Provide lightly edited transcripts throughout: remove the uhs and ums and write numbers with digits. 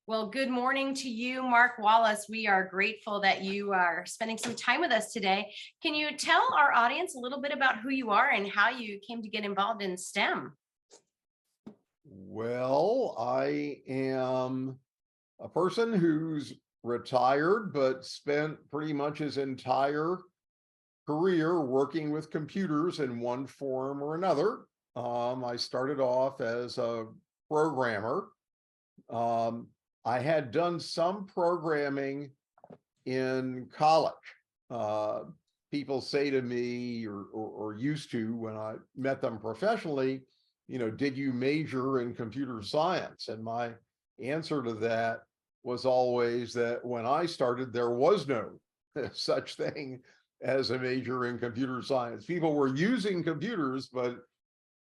Well, good morning to you, Mark Wallace. We are grateful that you are spending some time with us today. Can you tell our audience a little bit about who you are and how you came to get involved in STEM? Well, I am a person who's retired, but spent pretty much his entire career working with computers in one form or another. I started off as a programmer. Um, I had done some programming in college. Uh, People say to me, or used to when I met them professionally, did you major in computer science? And my answer to that was always that when I started, there was no such thing as a major in computer science. People were using computers, but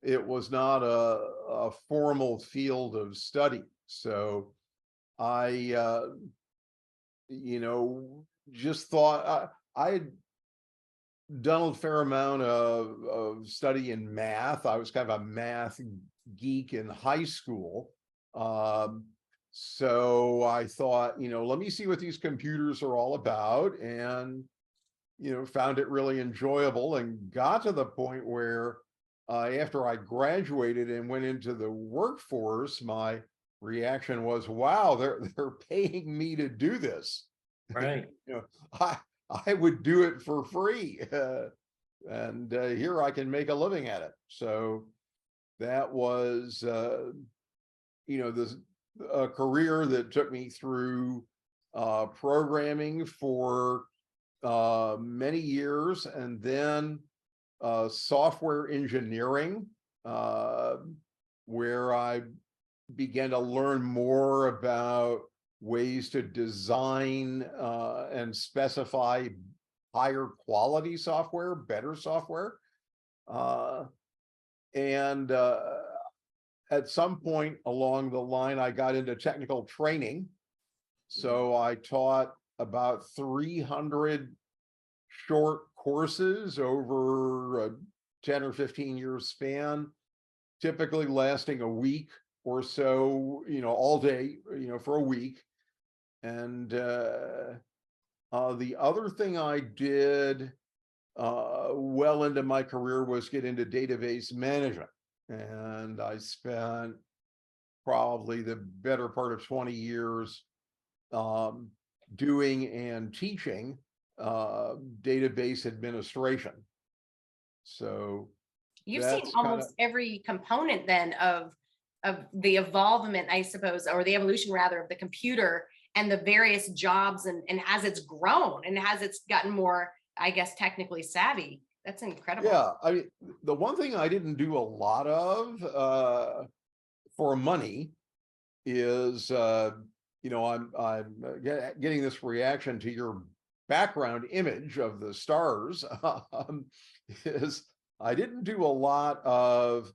it was not a formal field of study. So I, just thought I had done a fair amount of study in math. I was kind of a math geek in high school. So I thought, let me see what these computers are all about, and, found it really enjoyable and got to the point where after I graduated and went into the workforce, my reaction was, wow, they're paying me to do this. Right. I I would do it for free, and here I can make a living at it. So that was, this a career that took me through programming for many years, and then software engineering, uh, where I began to learn more about ways to design and specify higher quality software, better software. And At some point along the line, I got into technical training. So I taught about 300 short courses over a 10 or 15 year span, typically lasting a week or so, all day, for a week. And the other thing I did well into my career was get into database management. And I spent probably the better part of 20 years doing and teaching database administration. So You've seen that's kind of, almost every component then of the evolvement, I suppose, or the evolution rather of the computer and the various jobs and as it's grown and as it's gotten more, I guess, technically savvy. That's incredible. yeah. I mean, the one thing I didn't do a lot of for money is, I'm getting this reaction to your background image of the stars. Is I didn't do a lot of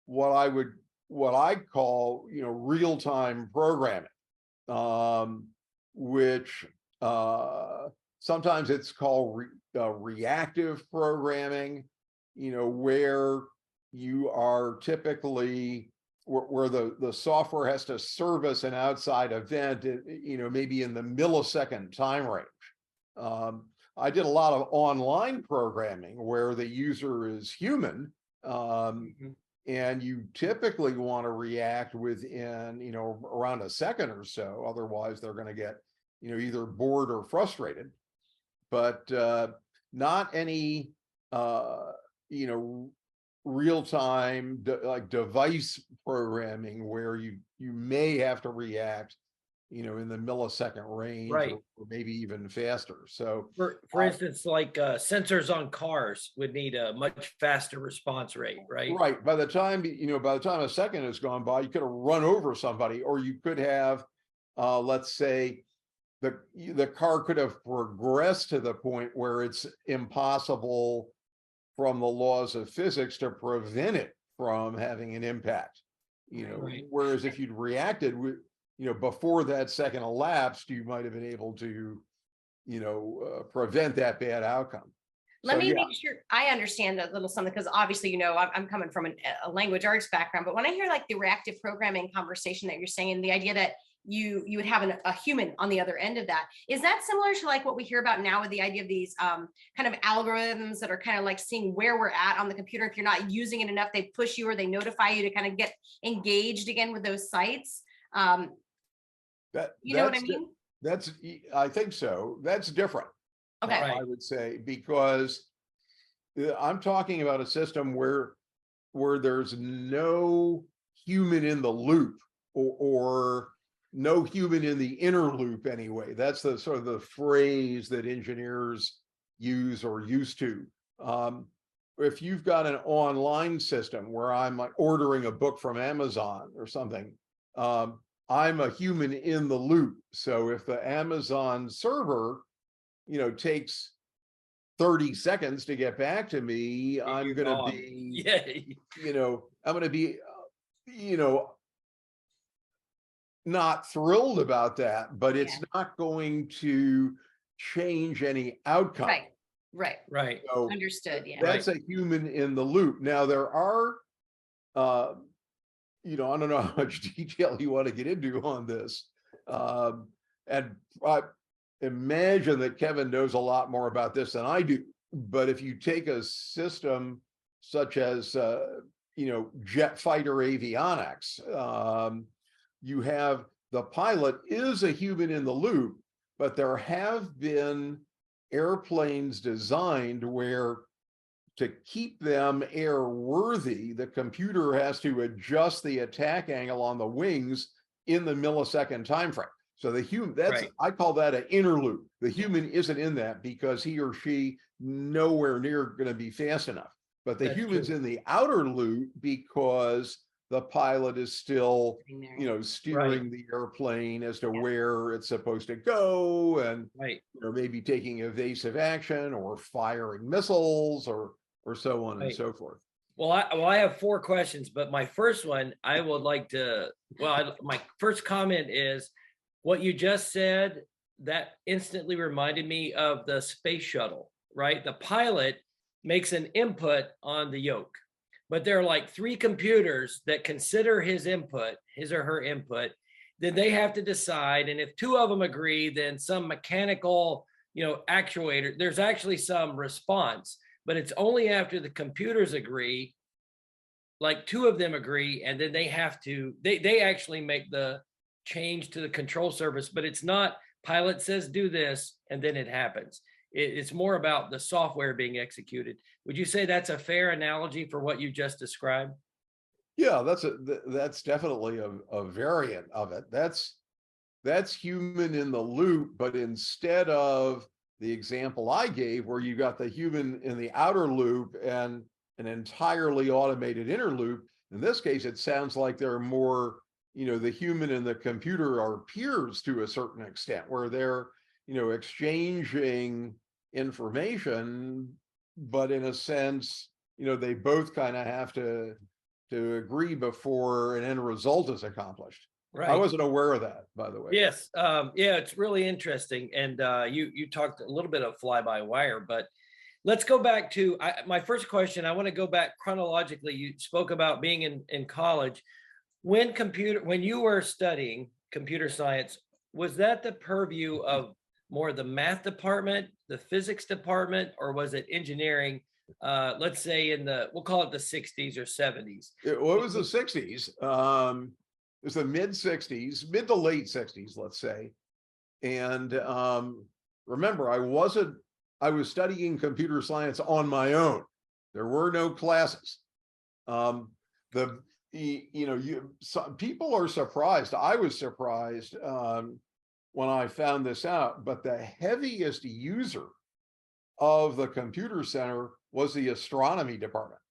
what I call, real-time programming, which sometimes it's called reactive programming, where you are typically where the software has to service an outside event, maybe in the millisecond time range. I did a lot of online programming where the user is human, and you typically want to react within, around a second or so. Otherwise, they're going to get, either bored or frustrated. But not any, real-time like device programming where you may have to react, in the millisecond range, Right. or maybe even faster. So For instance, like sensors on cars would need a much faster response rate, right? right, by the time a second has gone by, you could have run over somebody, or you could have, let's say, the car could have progressed to the point where it's impossible from the laws of physics to prevent it from having an impact. Right. Whereas if you'd reacted before that second elapsed, you might have been able to prevent that bad outcome. Let So me yeah. make sure I understand a little something, because obviously, I'm coming from a language arts background, but when I hear like the reactive programming conversation that you're saying, the idea that you would have a human on the other end of that. Is that similar to like what we hear about now with the idea of these kind of algorithms that are kind of like seeing where we're at on the computer? If you're not using it enough, they push you or they notify you to kind of get engaged again with those sites. You know what I mean? I think so. That's different. Okay. Right. I would say, because I'm talking about a system where there's no human in the loop, or no human in the inner loop anyway. That's the sort of the phrase that engineers use or used to. If you've got an online system where I'm like ordering a book from Amazon or something, I'm a human in the loop. So if the Amazon server, takes 30 seconds to get back to me, I'm You're going to gone. be, Yeah. I'm going to be, not thrilled about that, but it's Yeah. not going to change any outcome. Right. Right. So Understood. Yeah. that's a human in the loop. Now there are, I don't know how much detail you want to get into on this. And I imagine that Kevin knows a lot more about this than I do. But if you take a system such as, jet fighter avionics, you have the pilot is a human in the loop, but there have been airplanes designed where, to keep them airworthy, the computer has to adjust the attack angle on the wings in the millisecond time frame. So the human, I call that an inner loop. The human isn't in that because he or she nowhere near going to be fast enough. But the human's in the outer loop because the pilot is still, steering the airplane as to where it's supposed to go, and maybe taking evasive action or firing missiles or so on and so forth. Well, I have 4 questions, but my first one, I would like to, my first comment is what you just said, that instantly reminded me of the space shuttle, right? The pilot makes an input on the yoke, but there are like 3 computers that consider his input, his or her input. Then they have to decide. And if 2 of them agree, then some mechanical, actuator, there's actually some response. But it's only after the computers agree, like 2 of them agree, and then they have to, they actually make the change to the control surface, but it's not pilot says do this, and then it happens. It's more about the software being executed. Would you say that's a fair analogy for what you just described? Yeah, that's definitely a variant of it. That's human in the loop, but instead of the example I gave where you got the human in the outer loop and an entirely automated inner loop, in this case, it sounds like they're more, the human and the computer are peers to a certain extent, where they're, exchanging information, but in a sense, they both kind of have to agree before an end result is accomplished. Right. I wasn't aware of that, by the way. Yes. Yeah, it's really interesting. And you talked a little bit of fly-by-wire, but let's go back to my first question. I want to go back chronologically. You spoke about being in college. When you were studying computer science, was that the purview of more the math department, the physics department, or was it engineering? Let's say we'll call it the 60s or 70s. It was the 60s. It was the mid 60s, mid to late 60s, let's say. And remember, I was studying computer science on my own. There were no classes. People are surprised. I was surprised when I found this out, but the heaviest user of the computer center was the astronomy department.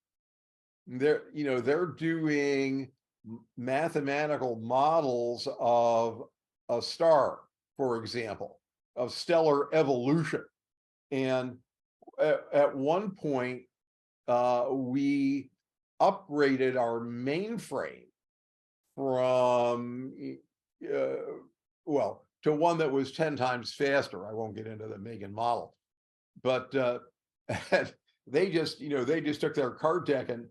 They're doing mathematical models of a star, for example, of stellar evolution. And at one point, we upgraded our mainframe from, to one that was 10 times faster. I won't get into the make and model, but they just took their card deck and,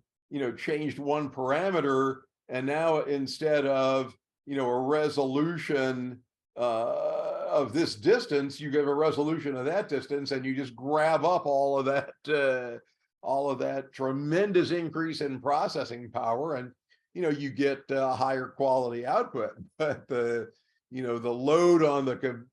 changed one parameter. And now instead of, a resolution of this distance, you give a resolution of that distance, and you just grab up all of that tremendous increase in processing power, and you get higher quality output. But the load on the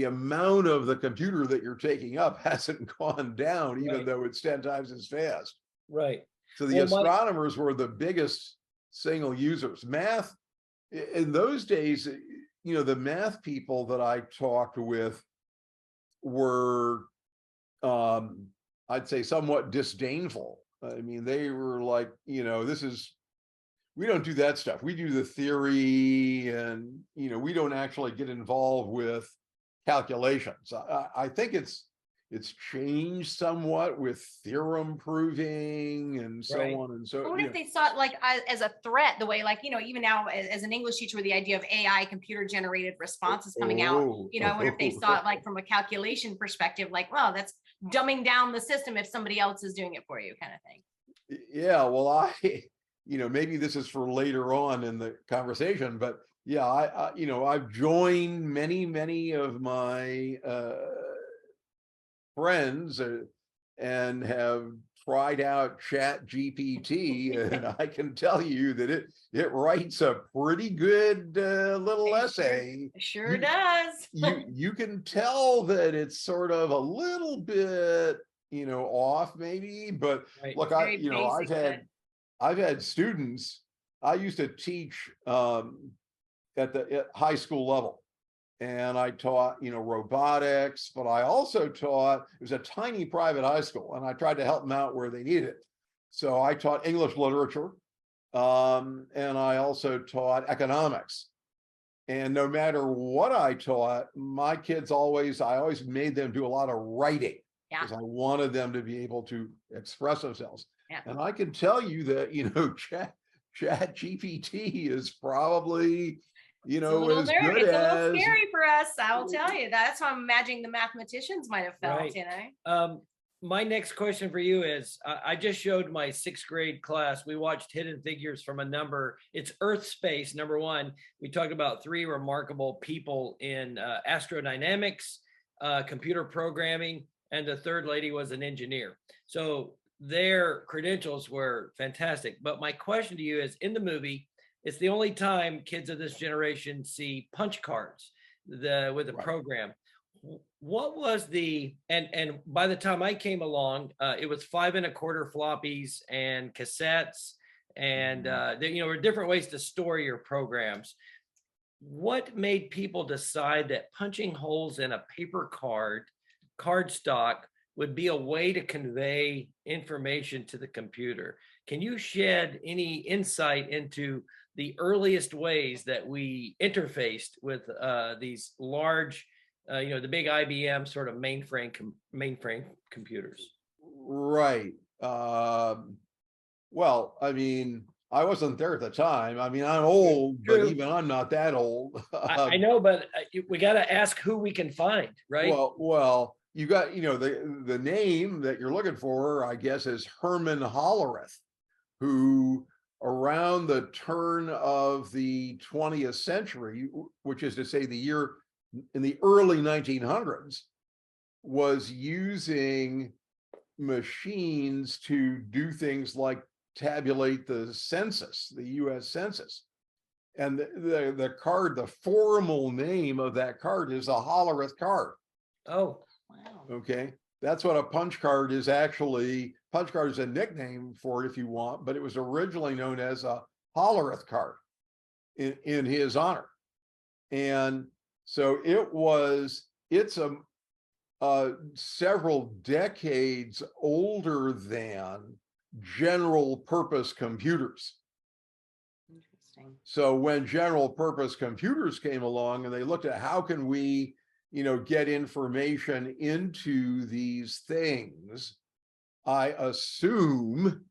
amount of the computer that you're taking up hasn't gone down, even Right. though it's 10 times as fast. Right. So the Well, astronomers were the biggest single users. Math in those days, the math people that I talked with were, I'd say, somewhat disdainful. I mean, they were like, we don't do that stuff. We do the theory, and we don't actually get involved with calculations. I think it's changed somewhat with theorem proving and so Right. on and so. What if they saw it like as a threat, the way, like, even now as an English teacher, with the idea of AI computer generated responses coming out, I wonder if they saw it like from a calculation perspective, like, well, that's dumbing down the system if somebody else is doing it for you, kind of thing. Yeah, well, maybe this is for later on in the conversation, but yeah, I've joined many of my friends and have tried out Chat GPT, and I can tell you that it writes a pretty good little essay. Sure does. You can tell that it's sort of a little bit off maybe, but Right. look, I've had students. I used to teach at high school level, and I taught robotics, but I also taught, it was a tiny private high school, and I tried to help them out where they needed it. So I taught English literature, and I also taught economics. And no matter what I taught, my kids I always made them do a lot of writing, because I wanted them to be able to express themselves. Yeah. And I can tell you that Chat GPT is probably it's a little as good it's a little as scary for us, I'll tell you. That's how I'm imagining the mathematicians might have felt. Right. My next question for you is, I just showed my 6th grade class. We watched Hidden Figures from a Number. It's Earth Space, number 1. We talked about 3 remarkable people in astrodynamics, computer programming, and the third lady was an engineer. So their credentials were fantastic. But my question to you is, in the movie, it's the only time kids of this generation see punch cards with the Right. program. What was and by the time I came along, it was 5 1/4 floppies and cassettes, and there were different ways to store your programs. What made people decide that punching holes in a paper cardstock would be a way to convey information to the computer? Can you shed any insight into the earliest ways that we interfaced with these large, the big IBM sort of mainframe computers? Right. Well, I mean, I wasn't there at the time. I mean, I'm old, but True. even I'm not that old. I know, but we got to ask who we can find, right? Well, you got, the name that you're looking for, I guess, is Herman Hollerith, who around the turn of the 20th century, which is to say in the early 1900s, was using machines to do things like tabulate the census, the US Census. And the card, the formal name of that card is a Hollerith card. Oh, Wow. Okay. That's what a punch card is actually. Punch card is a nickname for it if you want, but it was originally known as a Hollerith card in his honor. And so it's several decades older than general purpose computers. Interesting. So when general purpose computers came along and they looked at how can we, get information into these things, I assume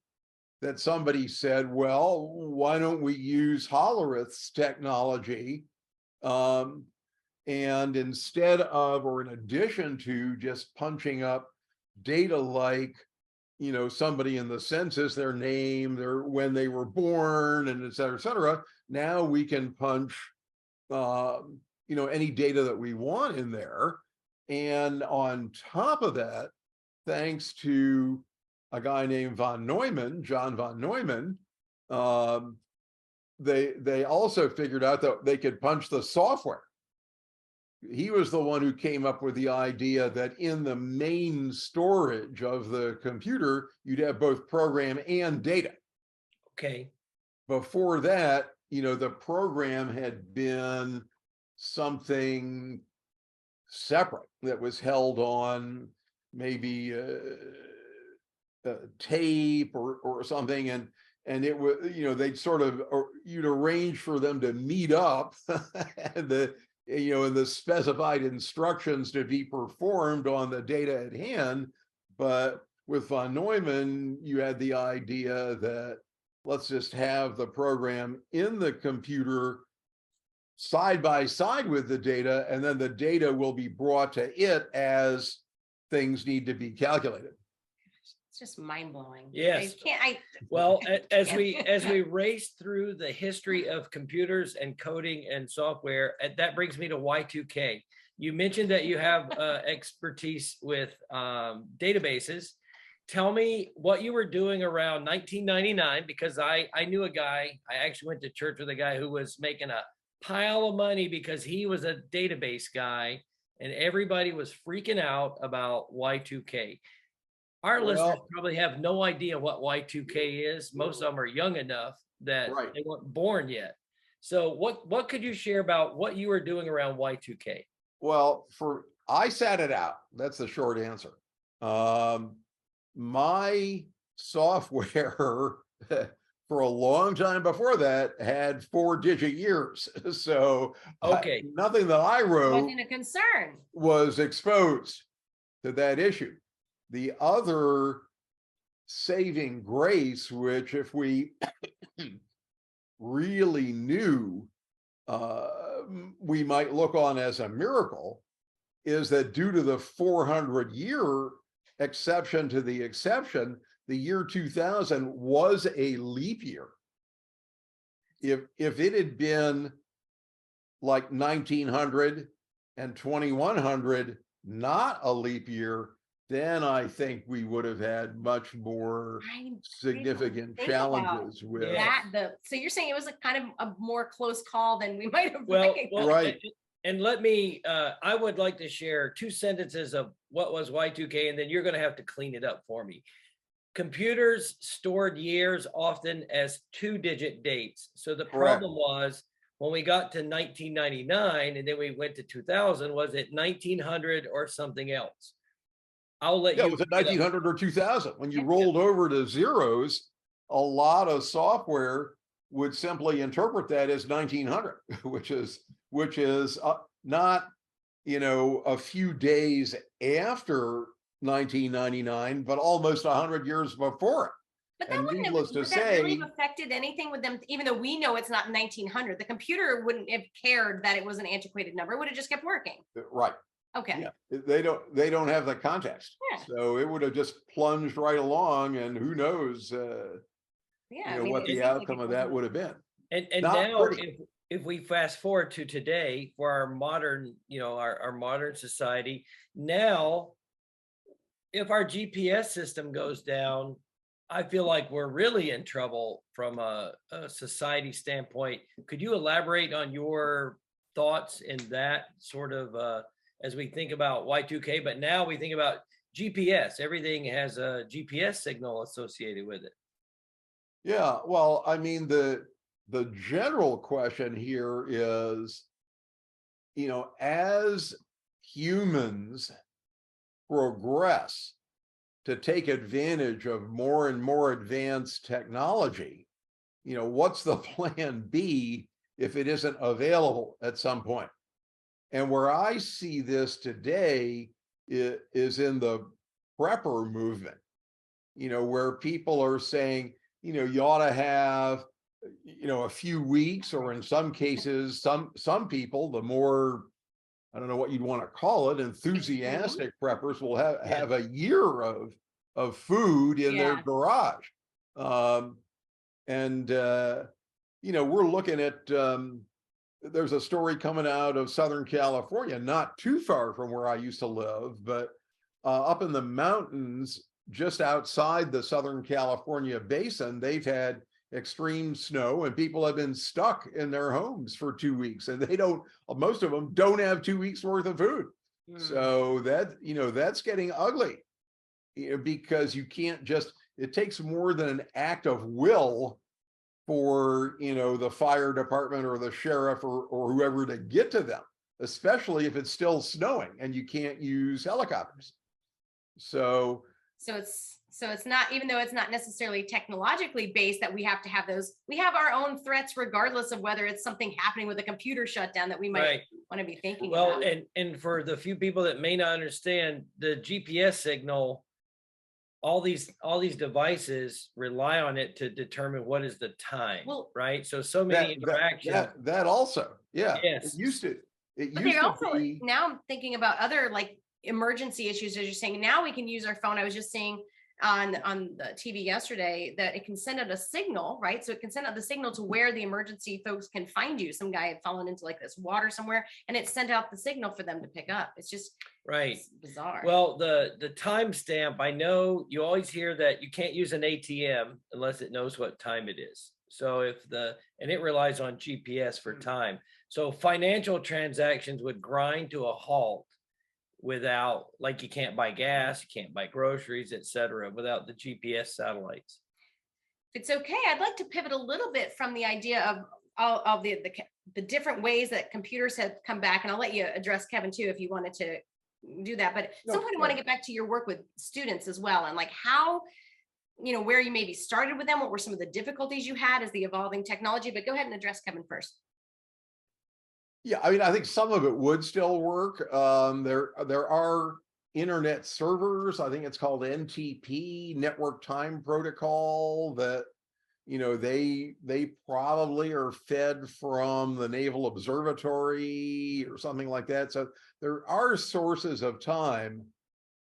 that somebody said, well, why don't we use Hollerith's technology? And instead of, or in addition to just punching up data like somebody in the census, their name, their when they were born, and et cetera, et cetera. Now we can punch, any data that we want in there. And on top of that, thanks to a guy named John von Neumann, they also figured out that they could punch the software. He was the one who came up with the idea that in the main storage of the computer, you'd have both program and data. Okay. Before that, the program had been something separate that was held on maybe tape or something, and it was, they'd sort of, or you'd arrange for them to meet up and and the specified instructions to be performed on the data at hand. But with von Neumann, you had the idea that let's just have the program in the computer side by side with the data, and then the data will be brought to it as things need to be calculated. It's just mind blowing. Yes. Well, as we race through the history of computers and coding and software, that brings me to Y2K. You mentioned that you have expertise with databases. Tell me what you were doing around 1999, because I knew a guy. I actually went to church with a guy who was making a pile of money because he was a database guy, and everybody was freaking out about Y2K. Our listeners probably have no idea what Y2K is. Most of them are young enough that they weren't born yet. So what could you share about what you were doing around Y2K? Well, I sat it out. That's the short answer. My software for a long time before that had 4-digit years. So nothing that I wrote wasn't a concern, was exposed to that issue. The other saving grace, which if we really knew, we might look on as a miracle, is that due to the 400-year exception to the exception, the year 2000 was a leap year. If it had been like 1900 and 2100, not a leap year, then I think we would have had much more significant challenges with that. So you're saying it was a kind of a more close call than we might have recognized. Right. And let me, I would like to share 2 sentences of what was Y2K, and then you're going to have to clean it up for me. Computers stored years often as 2-digit dates. So the problem was when we got to 1999 and then we went to 2000, was it 1900 or something else? I'll let you. It was at 1900 or 2000. When you rolled over to zeros, a lot of software would simply interpret that as 1900, which is not, a few days after 1999, but almost 100 years before it. But that wouldn't have really affected anything with them, even though we know it's not 1900. The computer wouldn't have cared that it was an antiquated number. It would have just kept working. Right. Okay. Yeah. They don't have the context. Yeah. So it would have just plunged right along, and who knows what the outcome of that would have been. And now if we fast forward to today for our modern, our modern society, now if our GPS system goes down, I feel like we're really in trouble from a society standpoint. Could you elaborate on your thoughts in that sort of as we think about Y2K, but now we think about GPS, everything has a GPS signal associated with it. Yeah, well, I mean, the general question here is, as humans progress to take advantage of more and more advanced technology, what's the plan B if it isn't available at some point? And where I see this today is in the prepper movement, where people are saying, you ought to have, a few weeks, or in some cases, some people, the more, I don't know what you'd want to call it, enthusiastic preppers will have a year of of food in their Yeah. garage. Um, and we're looking at there's a story coming out of Southern California, not too far from where I used to live, but up in the mountains just outside the Southern California basin, they've had extreme snow and people have been stuck in their homes for 2 weeks, and most of them don't have 2 weeks worth of food. So that's getting ugly, because you can't just, it takes more than an act of will for the fire department or the sheriff or whoever to get to them, especially if it's still snowing and you can't use helicopters. So it's not, even though it's not necessarily technologically based, that we have to have those, we have our own threats regardless of whether it's something happening with a computer shutdown that we might want to be thinking about. And for the few people that may not understand, the GPS signal, all these devices rely on it to determine what is the time, right? So many interactions. That also, yeah. Yes. It used to be. Now I'm thinking about other like emergency issues, as you're saying. Now we can use our phone. I was just seeing on the TV yesterday that it can send out a signal, right? So it can send out the signal to where the emergency folks can find you. Some guy had fallen into like this water somewhere, and it sent out the signal for them to pick up. It's just it's bizarre. Well, the timestamp, I know you always hear that you can't use an ATM unless it knows what time it is. So and it relies on GPS for time. So financial transactions would grind to a halt without, like, you can't buy gas, you can't buy groceries, etc., without the GPS satellites. If it's okay, I'd like to pivot a little bit from the idea of all of the different ways that computers have come back, and I'll let you address, Kevin, too, if you wanted to do that. But at some point, I want to get back to your work with students as well, and like how, where you maybe started with them, what were some of the difficulties you had as the evolving technology. But go ahead and address Kevin first. Yeah, I mean, I think some of it would still work. There are internet servers. I think it's called NTP, Network Time Protocol, that they probably are fed from the Naval Observatory or something like that. So there are sources of time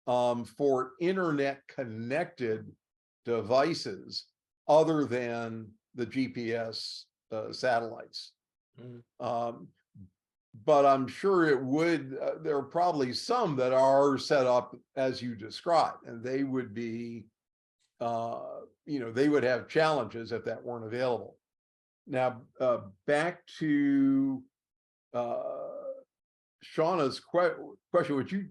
for internet connected devices other than the GPS satellites. But I'm sure it would, there are probably some that are set up as you described, and they would be, they would have challenges if that weren't available. Now, back to Shauna's question, would you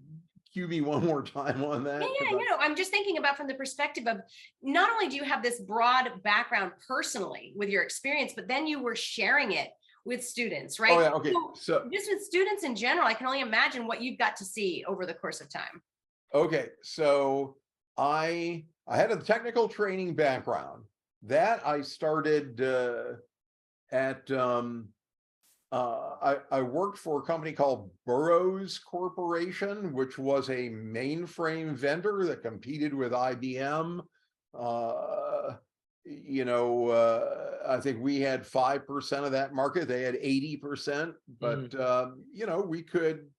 cue me one more time on that? Yeah, I'm just thinking about from the perspective of, not only do you have this broad background personally with your experience, but then you were sharing it with students, right? Oh, yeah, okay. So just with students in general, I can only imagine what you've got to see over the course of time. Okay, so I had a technical training background that I started at I worked for a company called Burroughs Corporation, which was a mainframe vendor that competed with IBM. I think we had 5% of that market. They had 80%, but we could,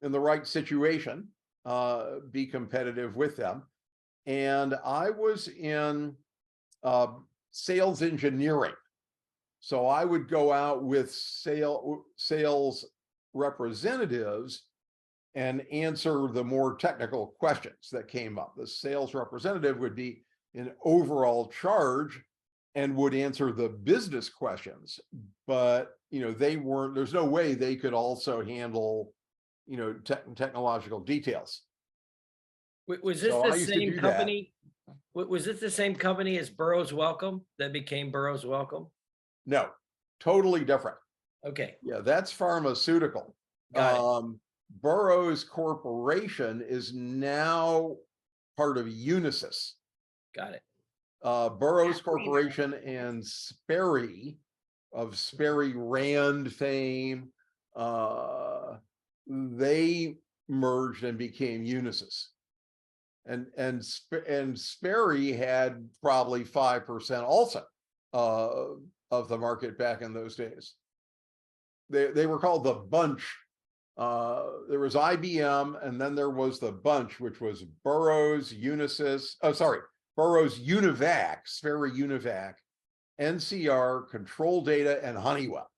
in the right situation, be competitive with them. And I was in sales engineering. So I would go out with sales representatives and answer the more technical questions that came up. The sales representative would be in overall charge and would answer the business questions, but there's no way they could also handle technological details. Was this the same company? Was this the same company as Burroughs Wellcome that became Burroughs Wellcome? No, totally different. Okay. Yeah, that's pharmaceutical. Got it. Burroughs Corporation is now part of Unisys. Got it. Burroughs Corporation and Sperry, of Sperry Rand fame, they merged and became Unisys. And Sperry had probably 5% also of the market back in those days. They were called the Bunch there was IBM, and then there was the bunch, which was Burroughs, Unisys, Burroughs Univac, Sphera Univac, NCR, Control Data, and Honeywell.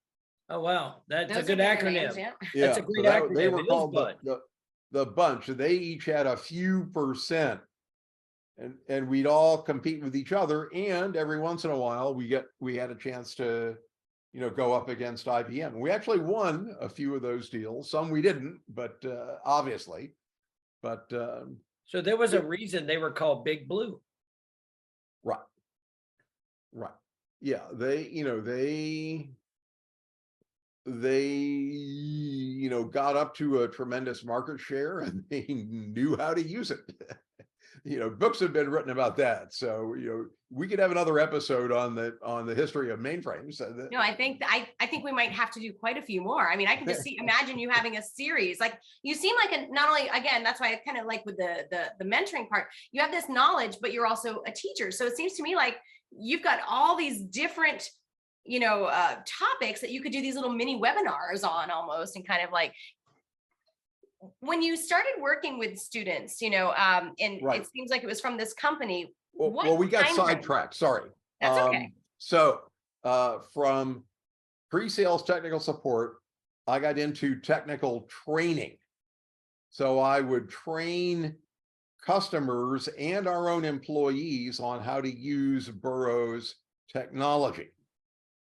Oh, wow. That's a Those are good bigger acronym. names, yeah. That's a Yeah, great so they acronym. were It is called bunch. the bunch. They each had a few percent, and we'd all compete with each other. And every once in a while, we had a chance to, go up against IBM. We actually won a few of those deals. Some we didn't, but obviously. But So there was a reason they were called Big Blue. right, right, yeah. They got up to a tremendous market share, and they knew how to use it. Books have been written about that, so we could have another episode on the history of mainframes. No, I think we might have to do quite a few more. I mean, I can just imagine you having a series. Like, you seem like not only, again, that's why I kind of like with the mentoring part, you have this knowledge, but you're also a teacher. So it seems to me like you've got all these different topics that you could do these little mini webinars on almost, and kind of like, when you started working with students, and Right. it seems like it was from this company. Well, we got sidetracked. Sorry. That's okay. So from pre-sales technical support, I got into technical training. So I would train customers and our own employees on how to use Burroughs technology.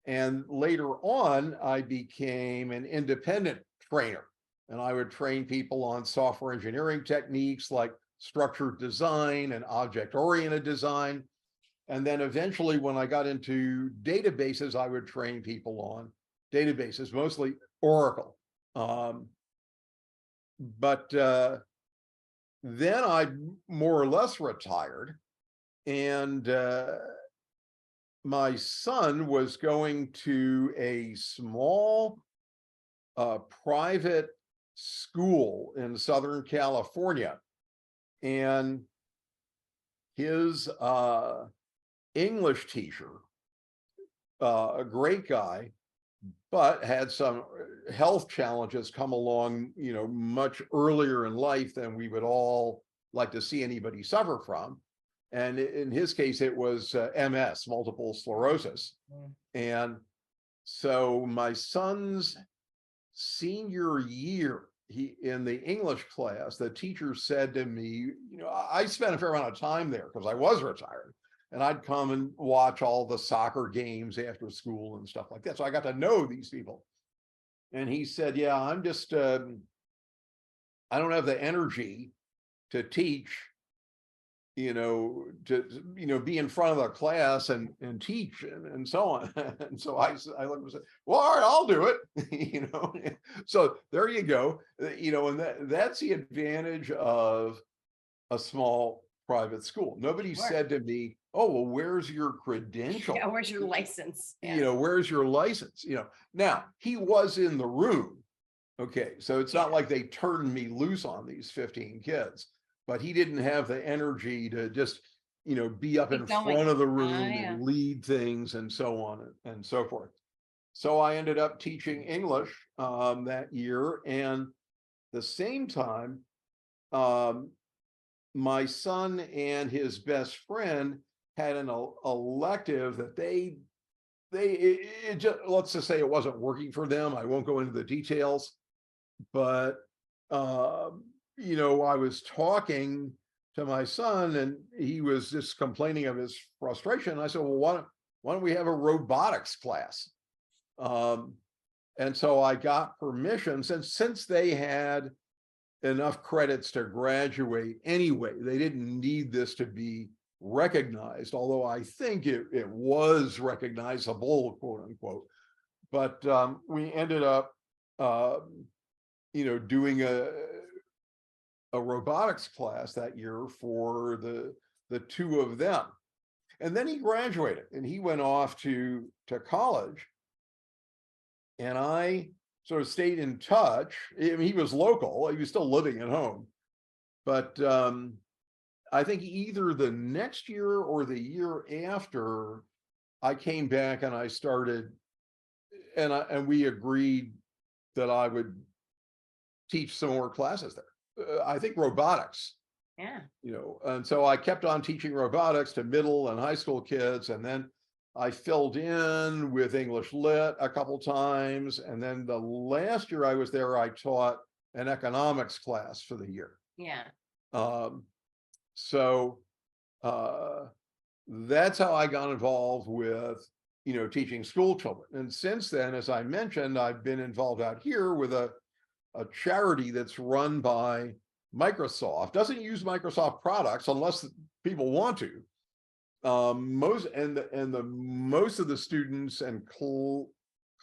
And later on, I became an independent trainer, and I would train people on software engineering techniques like structured design and object-oriented design. And then eventually, when I got into databases, I would train people on databases, mostly Oracle. But then I more or less retired, and my son was going to a small private school in Southern California, and his English teacher, a great guy, but had some health challenges come along, much earlier in life than we would all like to see anybody suffer from. And in his case, it was MS, multiple sclerosis. And so my son's senior year, in the English class, the teacher said to me, I spent a fair amount of time there because I was retired, and I'd come and watch all the soccer games after school and stuff like that. So I got to know these people. And he said, yeah, I'm just, I don't have the energy to teach, to be in front of the class and teach and so on. And so I looked and said, well, all right, I'll do it. So there you go. And that's the advantage of a small private school. Nobody said to me, oh, well, where's your credential? Yeah, where's your license? Where's your license? Now he was in the room. Okay, so it's not like they turned me loose on these 15 kids, but he didn't have the energy to just, be up in front of the room and lead things and so on and so forth. So I ended up teaching English that year. And the same time, my son and his best friend had an elective that let's just say it wasn't working for them. I won't go into the details, but I was talking to my son, and he was just complaining of his frustration. I said, well, why don't we have a robotics class? And so I got permission, since they had enough credits to graduate anyway. They didn't need this to be recognized, although I think it was recognizable, quote unquote. But we ended up, doing a robotics class that year for the two of them. And then he graduated and he went off to college. And I sort of stayed in touch. I mean, he was local, he was still living at home. But I think either the next year or the year after, I came back and I started, and we agreed that I would teach some more classes there. I think robotics, Yeah. and so I kept on teaching robotics to middle and high school kids. And then I filled in with English Lit a couple times. And then the last year I was there, I taught an economics class for the year. Yeah. So that's how I got involved with, teaching school children. And since then, as I mentioned, I've been involved out here with a charity that's run by Microsoft. Doesn't use Microsoft products unless people want to. Most of the students and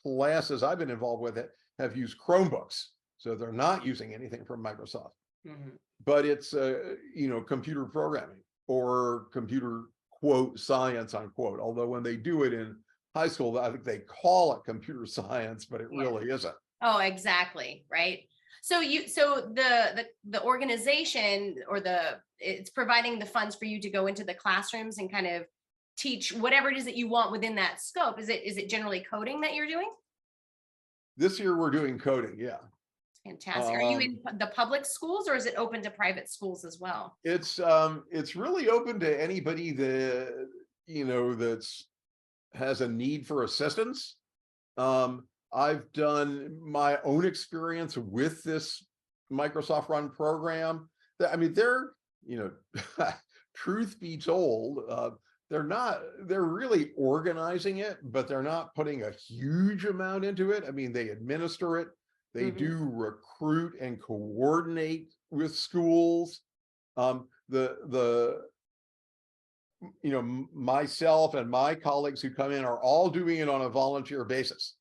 classes I've been involved with have used Chromebooks, so they're not using anything from Microsoft. Mhm. But it's computer programming or computer quote science unquote. Although when they do it in high school, I think they call it computer science, but it Yeah. really isn't. Oh, exactly. Right. So the organization or it's providing the funds for you to go into the classrooms and kind of teach whatever it is that you want within that scope. Is it generally coding that you're doing? This year we're doing coding. Yeah. Fantastic. Are you in the public schools or is it open to private schools as well? It's really open to anybody that, that's has a need for assistance. I've done my own experience with this Microsoft run program. I mean, they're, truth be told, they're really organizing it, but they're not putting a huge amount into it. I mean, they administer it. They do recruit and coordinate with schools. Myself and my colleagues who come in are all doing it on a volunteer basis.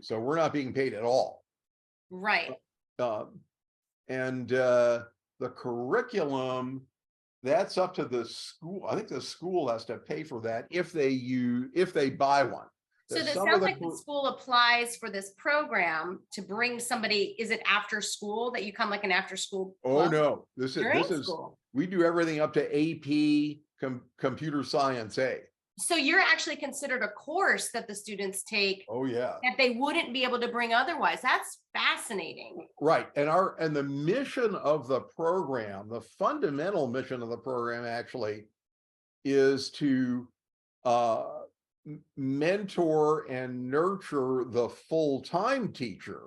So we're not being paid at all. Right. And the curriculum, that's up to the school. I think the school has to pay for that if they buy one. So it sounds like the school applies for this program to bring somebody. Is it after school that you come like an after school? Oh no, this is school. We do everything up to AP computer science A. So you're actually considered a course that the students take. Oh yeah. That they wouldn't be able to bring otherwise. That's fascinating. Right. And the mission of the program, the fundamental mission of the program actually is to mentor and nurture the full-time teacher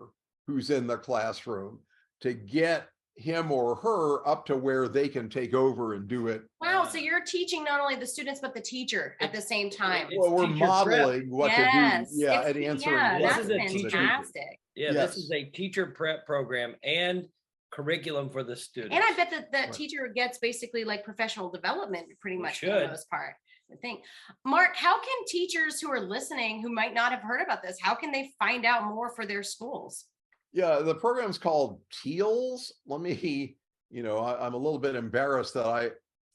who's in the classroom to get him or her up to where they can take over and do it. Wow. So you're teaching not only the students, but the teacher at the same time. Well, we're modeling what to do. Yeah. And answering. Yeah, This that's is a fantastic. Yeah, Yes. This is a teacher prep program and curriculum for the students. And I bet that the teacher gets basically like professional development pretty much for the most part. I think. Mark, how can teachers who are listening who might not have heard about this, how can they find out more for their schools? Yeah, the program's called TEALS. Let me, I'm a little bit embarrassed that I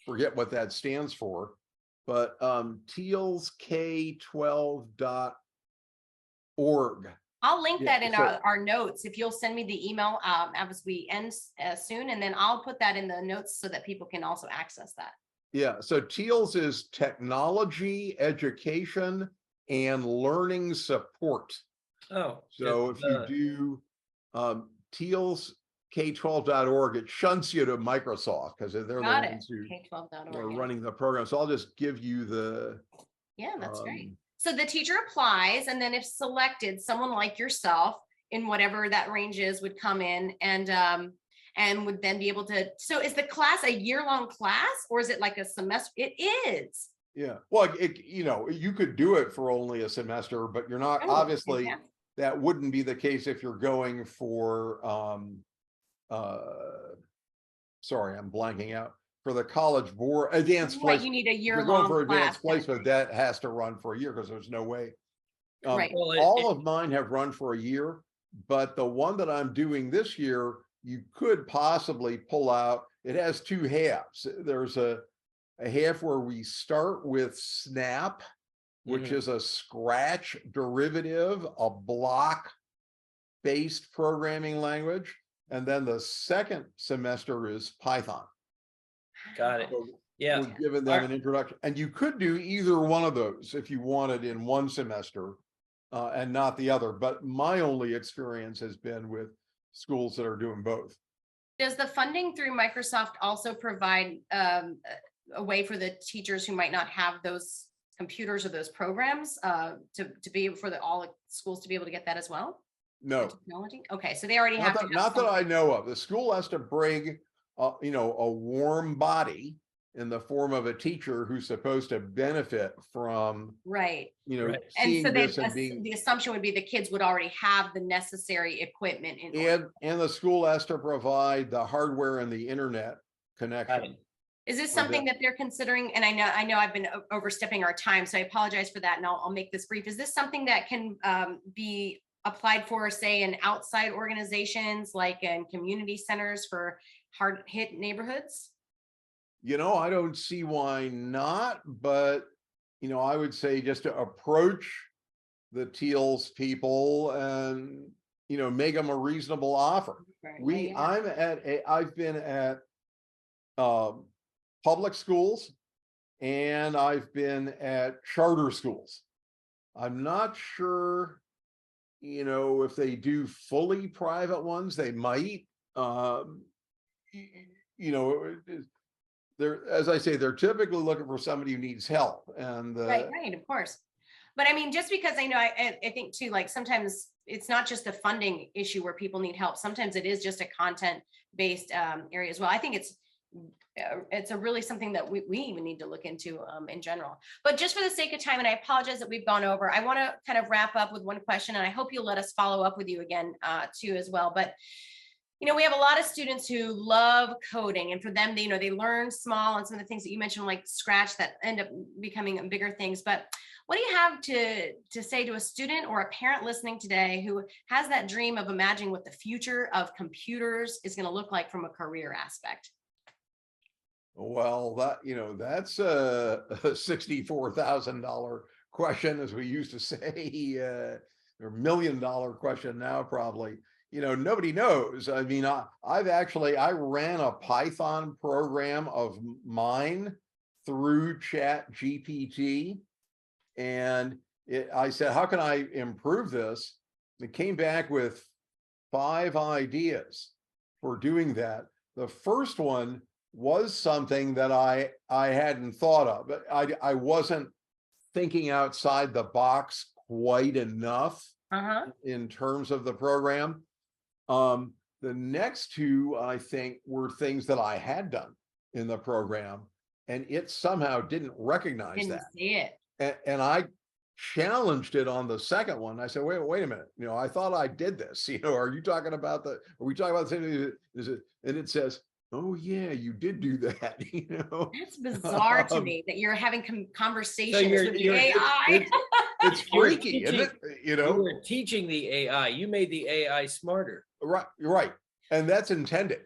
forget what that stands for, but TEALS K12.org. I'll link that in our notes. If you'll send me the email as we end soon, and then I'll put that in the notes so that people can also access that. Yeah, so TEALS is technology, education, and learning support. Oh, so if you do TEALS K12.org, it shunts you to Microsoft because they're the ones who are running the program. So I'll just give you the. Yeah, that's great. So the teacher applies, and then if selected, someone like yourself in whatever that range is would come in and would then be able to. So is the class a year-long class or is it like a semester? It is. Yeah. Well, you could do it for only a semester, but you're not obviously. Yeah. That wouldn't be the case if you're going for, sorry, I'm blanking out, for the College Board, advanced placement. You need a year-long for class. Advanced placement, that has to run for a year because there's no way. Right. All of mine have run for a year, but the one that I'm doing this year, you could possibly pull out, it has two halves. There's a half where we start with Snap, which is a Scratch derivative, a block-based programming language. And then the second semester is Python. Got it. So yeah. We're giving them an introduction. And you could do either one of those if you wanted in one semester and not the other. But my only experience has been with schools that are doing both. Does the funding through Microsoft also provide a way for the teachers who might not have those computers or those programs to be able for all schools to be able to get that as well? The No, technology? Okay, so they already have to have not that I something. know of. The school has to bring, you know, a warm body in the form of a teacher who's supposed to benefit from, Right. you know, Right. And so seeing this and being, the assumption would be the kids would already have the necessary equipment in order. and the school has to provide the hardware and the internet Got connection. it. Is this for something the- that they're considering? And I know I've been overstepping our time, so I apologize for that, and I'll make this brief. Is this something that can be applied for, say, in outside organizations, like in community centers for hard hit neighborhoods? You know, I don't see why not, but, you know, I would say just to approach the Teals people and, you know, make them a reasonable offer. Right, yeah. I've been at public schools and I've been at charter schools. I'm not sure, you know, if they do fully private ones, they might. You know, they're, as I say, they're typically looking for somebody who needs help. And Right, of course. But I mean, just because I know, I think too, like sometimes it's not just a funding issue where people need help. Sometimes it is just a content-based area as well. I think it's a really something that we even need to look into in general. But just for the sake of time, and I apologize that we've gone over, I want to kind of wrap up with one question, and I hope you'll let us follow up with you again too as well. But you know, we have a lot of students who love coding, and for them, they, you know, they learn small and some of the things that you mentioned, like Scratch, that end up becoming bigger things. But what do you have to say to a student or a parent listening today who has that dream of imagining what the future of computers is going to look like from a career aspect? well, that, you know, that's a $64,000 question, as we used to say, or $1 million question now, probably. You know, nobody knows. I mean, I ran a Python program of mine through Chat GPT, and I said, how can I improve this? It came back with 5 ideas for doing that. The first one was something that I hadn't thought of, but I wasn't thinking outside the box quite enough in terms of the program. The next 2, I think, were things that I had done in the program, and it somehow didn't recognize Didn't that. see it. And I challenged it on the second one. I said, wait a minute, you know, I thought I did this. You know, are we talking about the same thing? Is it? And it says, oh yeah, you did do that. You know, That's bizarre to me that you're having conversations with the you're AI. it's You were freaky, isn't it? You You know, were teaching the AI. You made the AI smarter. right. And that's intended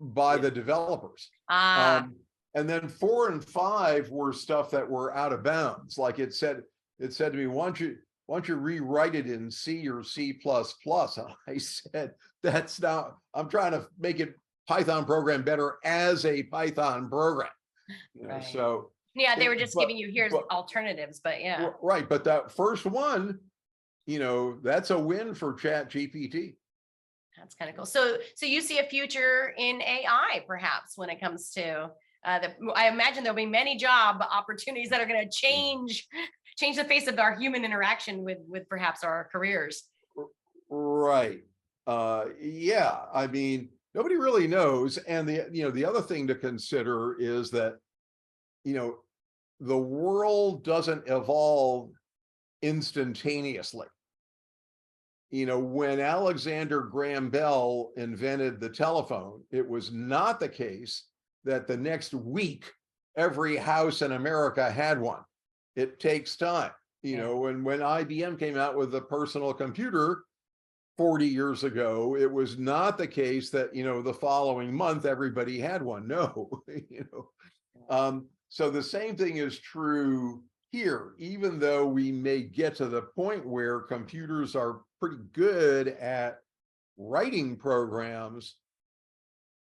by Yeah. the developers. Ah, And then 4 and 5 were stuff that were out of bounds. Like it said to me, why don't you rewrite it in C or C++? And I said, that's not, I'm trying to make it Python program better as a Python program. You know, Right. so yeah, they were just but- giving you here's but- alternatives, but yeah. right. But that first one, you know, that's a win for Chat GPT. That's kind of cool. So you see a future in AI, perhaps, when it comes to I imagine there'll be many job opportunities that are going to change the face of our human interaction with perhaps our careers. Right. Yeah. I mean, nobody really knows. And the other thing to consider is that, you know, the world doesn't evolve instantaneously. You know, when Alexander Graham Bell invented the telephone, it was not the case that the next week every house in America had one. It takes time. You know, and when IBM came out with the personal computer 40 years ago, it was not the case that, you know, the following month everybody had one. No, you know. So the same thing is true here, even though we may get to the point where computers are pretty good at writing programs,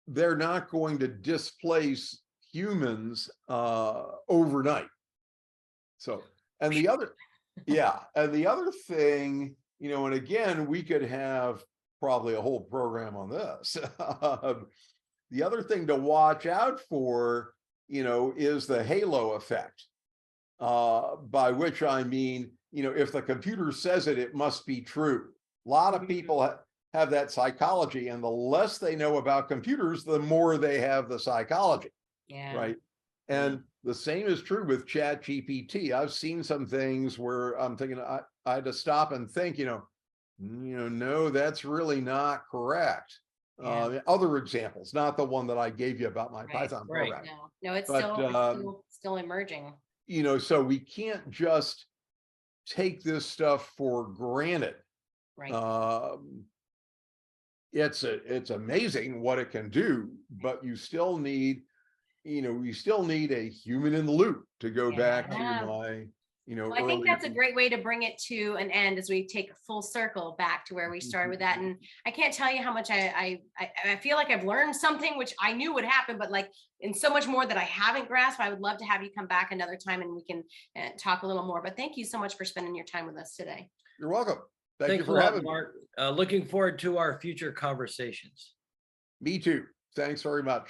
they're not going to displace humans overnight. So, and the other thing, you know, and again, we could have probably a whole program on this. The other thing to watch out for, is the halo effect, by which I mean, if the computer says it, it must be true. A lot of people have that psychology, and the less they know about computers, the more they have the psychology. Yeah. Right. And the same is true with Chat GPT. I've seen some things where I'm thinking I had to stop and think, no, that's really not correct. Yeah. Other examples, not the one that I gave you about my Right, Python right. program. No, it's But, still emerging. So we can't just take this stuff for granted. Right. It's amazing what it can do, but you still need a human in the loop to go back to Yeah. my, Well, I think that's a great way to bring it to an end as we take a full circle back to where we started with that. And I can't tell you how much I feel like I've learned something which I knew would happen, but like in so much more that I haven't grasped. I would love to have you come back another time and we can talk a little more. But thank you so much for spending your time with us today. You're welcome. Thank Thanks you for a lot, having me. Mark. Looking forward to our future conversations. Me too. Thanks very much.